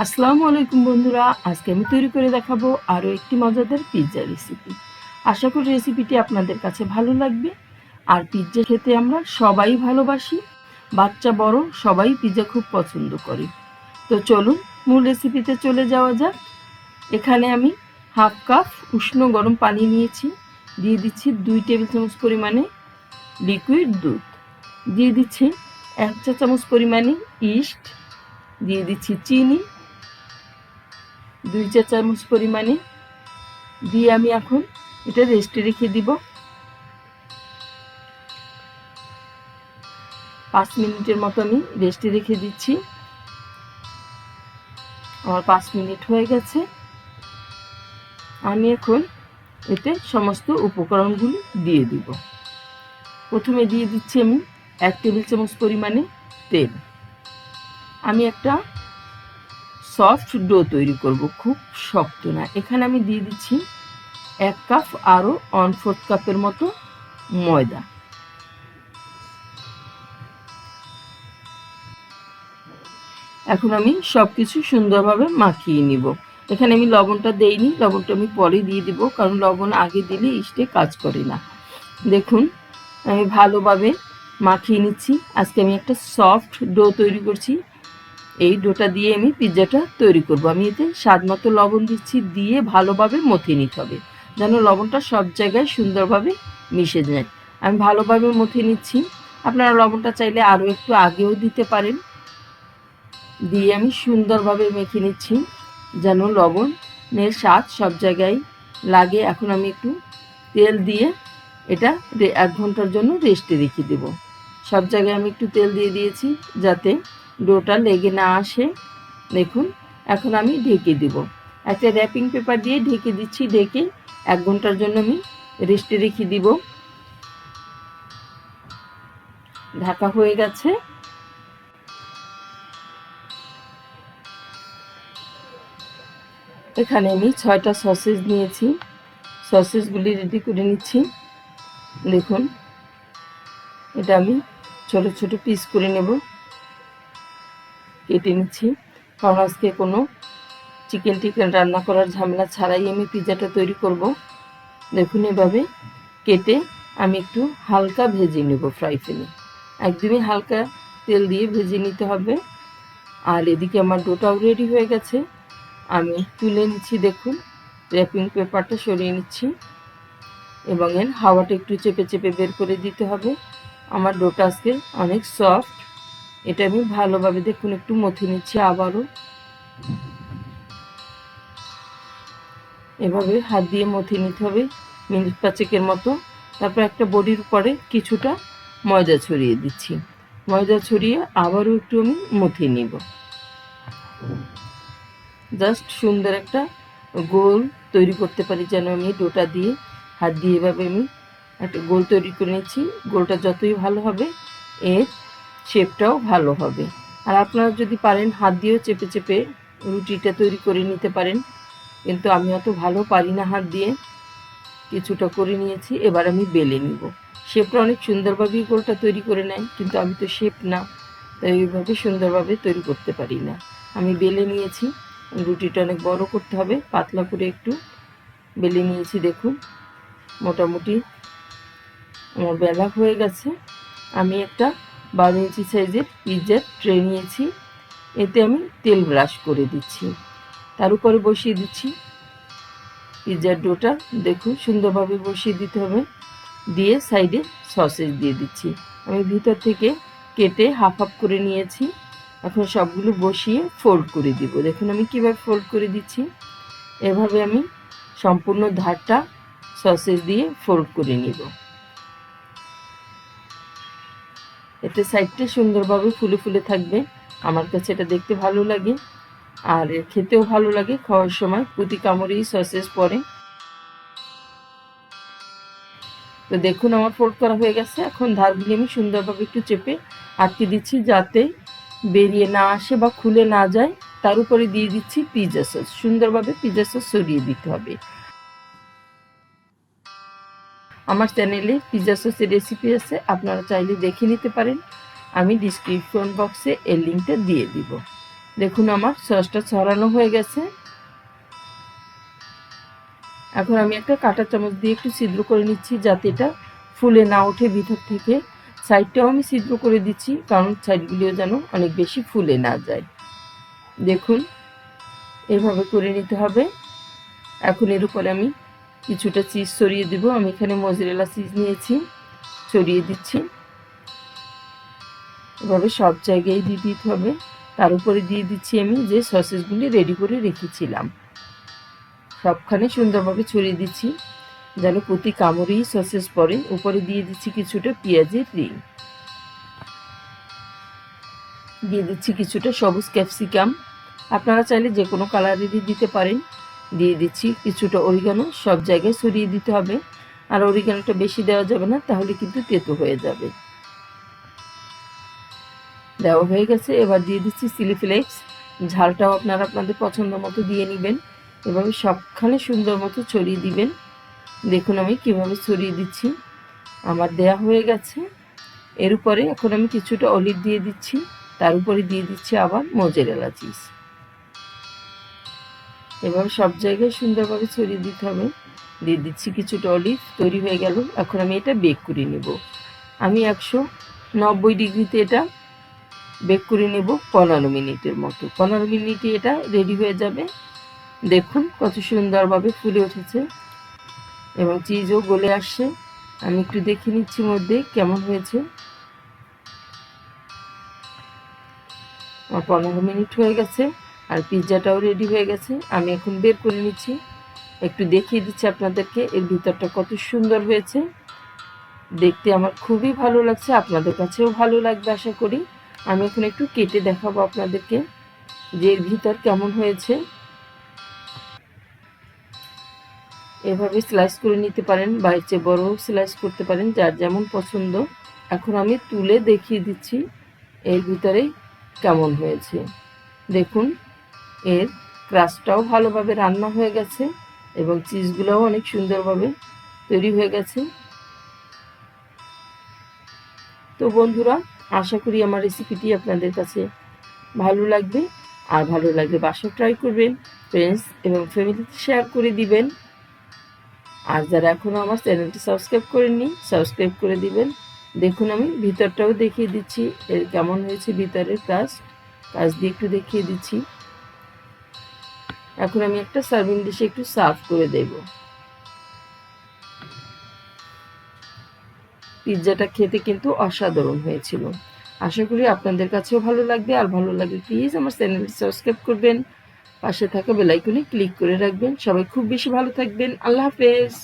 আসসালামু আলাইকুম বন্ধুরা, আজকে আমি তৈরি করে দেখাবো আরও একটি মজাদার পিৎজা রেসিপি। আশা করি রেসিপিটি আপনাদের কাছে ভালো লাগবে। আর পিৎজা খেতে আমরা সবাই ভালোবাসি, বাচ্চা বড় সবাই পিৎজা খুব পছন্দ করে। তো চলুন মূল রেসিপিতে চলে যাওয়া যাক। এখানে আমি হাফ কাপ উষ্ণ গরম পানি নিয়েছি, দিয়ে দিচ্ছি 2 টেবিল চামচ পরিমাণে লিকুইড দুধ, দিয়ে দিচ্ছি 1 চা চামচ পরিমাণে ইস্ট, দিয়ে দিচ্ছি চিনি 2 চা চামচ পরিমাণে, দিয়ে আমি এখন এটা রেস্টে রেখে দিব 5 মিনিটের মতো। আমি রেস্টে রেখে দিচ্ছি। আমার 5 মিনিট হয়ে গেছে। আমি এখন এতে সমস্ত উপকরণগুলো দিয়ে দিব। প্রথমে দিয়ে দিচ্ছি আমি 1 টেবিল চামচ পরিমাণে তেল। আমি একটা সফট ডো তৈরি করব, খুব শক্ত না। এখানে আমি দিয়ে দিচ্ছি 1 কাপ আরও 1/4 কাপের মতো ময়দা। এখন আমি সব কিছু সুন্দরভাবে মাখিয়ে নিব। এখানে আমি লবণটা দেইনি, লবণটা আমি পরে দিয়ে দিব, কারণ লবণ আগে দিলে ইস্টে কাজ করে না। দেখুন আমি ভালোভাবে মাখিয়ে নিচ্ছি। আজকে আমি একটা সফট ডো তৈরি করছি। এই ডোটা দিয়ে আমি পিৎজাটা তৈরি করব। আমি এতে স্বাদ মতো লবণ দিচ্ছি, দিয়ে ভালোভাবে মথে নিতে হবে যেন লবণটা সব জায়গায় সুন্দরভাবে মিশে যায়। আমি ভালোভাবে মথে নিচ্ছি। আপনারা লবণটা চাইলে আরও একটু আগেও দিতে পারেন। দিয়ে আমি সুন্দরভাবে মেখে নিচ্ছি যেন লবণের স্বাদ সব জায়গায় লাগে। এখন আমি একটু তেল দিয়ে এটা 1 ঘন্টার জন্য রেস্টে রেখে দেব। সব জায়গায় আমি একটু তেল দিয়ে দিয়েছি যাতে ডোটা লেগে না আসে। দেখুন এখন আমি ঢেকে দেব, একটা র্যাপিং পেপার দিয়ে ঢেকে দিচ্ছি। ঢেকে 1 ঘন্টার জন্য আমি রেস্টে রেখে দিব। ঢাকা হয়ে গেছে। এখানে আমি 6টা সসেজ নিয়েছি, সসেজগুলি রেডি করে নিচ্ছি। দেখুন এটা আমি ছোট ছোট পিস করে নেব, কেটে নিচ্ছি, কারণ আজকে কোনো চিকেন রান্না করার ঝামেলা ছাড়াই আমি পিৎজাটা তৈরি করব। দেখুন এভাবে কেটে আমি একটু হালকা ভেজে নেব ফ্রাই প্যানে, একদমই হালকা তেল দিয়ে ভেজে নিতে হবে। আর এদিকে আমার ডোটাও রেডি হয়ে গেছে, আমি তুলে নিচ্ছি। দেখুন র্যাপিং পেপারটা সরিয়ে নিচ্ছি এবং এর হাওয়াটা একটু চেপে চেপে বের করে দিতে হবে। আমার ডোটা আজকে অনেক সফট। এটা আমি ভালোভাবে দেখুন একটু মথে নিচ্ছি আবারও। এভাবে হাত দিয়ে মথে নিতে হবে মিনিট 5 মতো। তারপর একটা বডির উপরে কিছুটা ময়দা ছড়িয়ে দিচ্ছি। ময়দা ছড়িয়ে আবারও একটু আমি মথে নিব। জাস্ট সুন্দর একটা গোল তৈরি করতে পারি যেন আমি ডোটা দিয়ে হাত দিয়ে এভাবে আমি একটা গোল তৈরি করে নিচ্ছি। গোলটা যতই ভালো হবে এর শেপটাও ভালো হবে। আর আপনারা যদি পারেন হাত দিয়েও চেপে চেপে রুটিটা তৈরি করে নিতে পারেন, কিন্তু আমি অত ভালো পারি না হাত দিয়ে। কিছুটা করে নিয়েছি, এবার আমি বেলে নিব। শেপটা অনেক সুন্দরভাবেই গোলটা তৈরি করে নেয়, কিন্তু আমি তো শেপ না, তাই এইভাবে সুন্দরভাবে তৈরি করতে পারি না। আমি বেলে নিয়েছি। রুটিটা অনেক বড় করতে হবে, পাতলা করে একটু বেলে নিয়েছি। দেখুন মোটামুটি আমার বেলা হয়ে গেছে। আমি একটা 12 ইঞ্চি সাইজের পিৎজার ট্রে নিয়েছি, এতে আমি তেল ব্রাশ করে দিচ্ছি, তার উপরে বসিয়ে দিচ্ছি পিৎজার ডোটা। দেখুন সুন্দরভাবে বসিয়ে দিতে হবে, দিয়ে সাইডে সসেজ দিয়ে দিচ্ছি। আমি ভিতর থেকে কেটে হাফ হাফ করে নিয়েছি। এখন সবগুলো বসিয়ে ফোল্ড করে দিব। দেখুন আমি কীভাবে ফোল্ড করে দিচ্ছি। এভাবে আমি সম্পূর্ণ ধারটা সসেজ দিয়ে ফোল্ড করে নিব। এতে সাইডটা সুন্দরভাবে ফুলে ফুলে থাকবে। আমার কাছে এটা দেখতে ভালো লাগে আর খেতেও ভালো লাগে। খাওয়ার সময় প্রতি কামড়েই সসেজ পড়ে। তো দেখুন আমার ফোল্ড করা হয়ে গেছে। এখন ধারগুলি আমি সুন্দরভাবে একটু চেপে আটকে দিচ্ছি যাতে বেরিয়ে না আসে বা খুলে না যায়। তার উপরে দিয়ে দিচ্ছি পিৎজা সস। সুন্দরভাবে পিৎজা সস ছড়িয়ে দিতে হবে। আমার চ্যানেলে পিৎজা সসের রেসিপি আছে, আপনারা চাইলে দেখে নিতে পারেন। আমি ডিসক্রিপশন বক্সে এর লিঙ্কটা দিয়ে দিব। দেখুন আমার সসটা ছড়ানো হয়ে গেছে। এখন আমি একটা কাঁটা চামচ দিয়ে একটু ছিদ্র করে নিচ্ছি যাতে এটা ফুলে না ওঠে ভিতর থেকে। সাইডটাও আমি ছিদ্র করে দিচ্ছি কারণ সাইডগুলিও যেন অনেক বেশি ফুলে না যায়। দেখুন এভাবে করে নিতে হবে। এখন এর উপরে আমি কিছুটা চিজ ছড়িয়ে দেব। আমি এখানে মজরেলা চিজ নিয়েছি, ছড়িয়ে দিচ্ছি। এভাবে সব জায়গায় দিয়ে দিতে হবে। তার উপরে দিয়ে দিচ্ছি আমি যে সসেসগুলি রেডি করে রেখেছিলাম, সবখানে সুন্দরভাবে ছড়িয়ে দিচ্ছি যেন প্রতি কামড়েই সসেস পড়ে। উপরে দিয়ে দিচ্ছি কিছুটা পেঁয়াজের রিং, দিয়ে দিচ্ছি কিছুটা সবুজ ক্যাপসিকাম, আপনারা চাইলে যে কোনো কালারেরই দিতে পারেন। দিয়ে দিচ্ছি কিছুটা অরিগানো, সব জায়গায় ছড়িয়ে দিতে হবে। আর অরিগানোটা বেশি দেওয়া যাবে না, তাহলে কিন্তু তেতো হয়ে যাবে। দেওয়া হয়ে গেছে। এবার দিয়ে দিচ্ছি চিলি ফ্লেক্স, ঝালটাও আপনারা আপনাদের পছন্দ মতো দিয়ে নেবেন। এভাবে সবখানে সুন্দর মতো ছড়িয়ে দিবেন। দেখুন আমি কিভাবে ছড়িয়ে দিচ্ছি, আমার দেয়া হয়ে গেছে। এর উপরে এখন আমি কিছুটা অলিভ দিয়ে দিচ্ছি, তার উপরে দিয়ে দিচ্ছি আবার মোজারেলা চিজ। এভাবে সব জায়গায় সুন্দরভাবে ছড়িয়ে দিতে হবে। দিয়ে দিচ্ছি কিছুটা অলিভ, তৈরি হয়ে গেল। এখন আমি এটা বেক করে নেব। আমি 190 ডিগ্রিতে এটা বেক করে নেব 15 মিনিটের মতো। 15 মিনিটে এটা রেডি হয়ে যাবে। দেখুন কত সুন্দরভাবে ফুলে উঠেছে এবং চিজও গলে আসছে। আমি একটু দেখে নিচ্ছি মধ্যে কেমন হয়েছে। আমার 15 মিনিট হয়ে গেছে আর পিৎজাটাও রেডি হয়ে গেছে। আমি এখন বের করে নিচ্ছি, একটু দেখিয়ে দিচ্ছি আপনাদেরকে এর ভিতরটা কত সুন্দর হয়েছে। দেখতে আমার খুবই ভালো লাগছে, আপনাদের কাছেও ভালো লাগবে আশা করি। আমি এখন একটু কেটে দেখাবো আপনাদেরকে যে এর ভিতর কেমন হয়েছে। এভাবে স্লাইস করে নিতে পারেন বা এর চেয়ে বড়ও স্লাইস করতে পারেন, যার যেমন পছন্দ। এখন আমি তুলে দেখিয়ে দিচ্ছি এর ভিতরে কেমন হয়েছে। দেখুন এর ক্রাস্টটাও ভালোভাবে রান্না হয়ে গেছে এবং চিজগুলোও অনেক সুন্দরভাবে তৈরি হয়ে গেছে। তো বন্ধুরা, আশা করি আমার রেসিপিটি আপনাদের কাছে ভালো লাগবে। আর ভালো লাগলে বাসায় ট্রাই করবেন, ফ্রেন্ডস এবং ফ্যামিলিতে শেয়ার করে দিবেন। আর যারা এখনও আমার চ্যানেলটি সাবস্ক্রাইব করেননি, সাবস্ক্রাইব করে দিবেন। দেখুন আমি ভিতরটাও দেখিয়ে দিচ্ছি এর কেমন হয়েছে, ভিতরের কাজ দিয়ে একটু দেখিয়ে দিচ্ছি। এখন আমি একটা সার্ভিং ডিশে একটু সার্ভ করে দেব। পিৎজাটা খেতে কিন্তু অসাধারণ হয়েছিল। আশা করি আপনাদের কাছেও ভালো লাগবে। আর ভালো লাগলে প্লিজ আমার চ্যানেলটি সাবস্ক্রাইব করবেন, পাশে থাকা বেল আইকনে ক্লিক করে রাখবেন। সবাই খুব বেশি ভালো থাকবেন। আল্লাহ হাফেজ।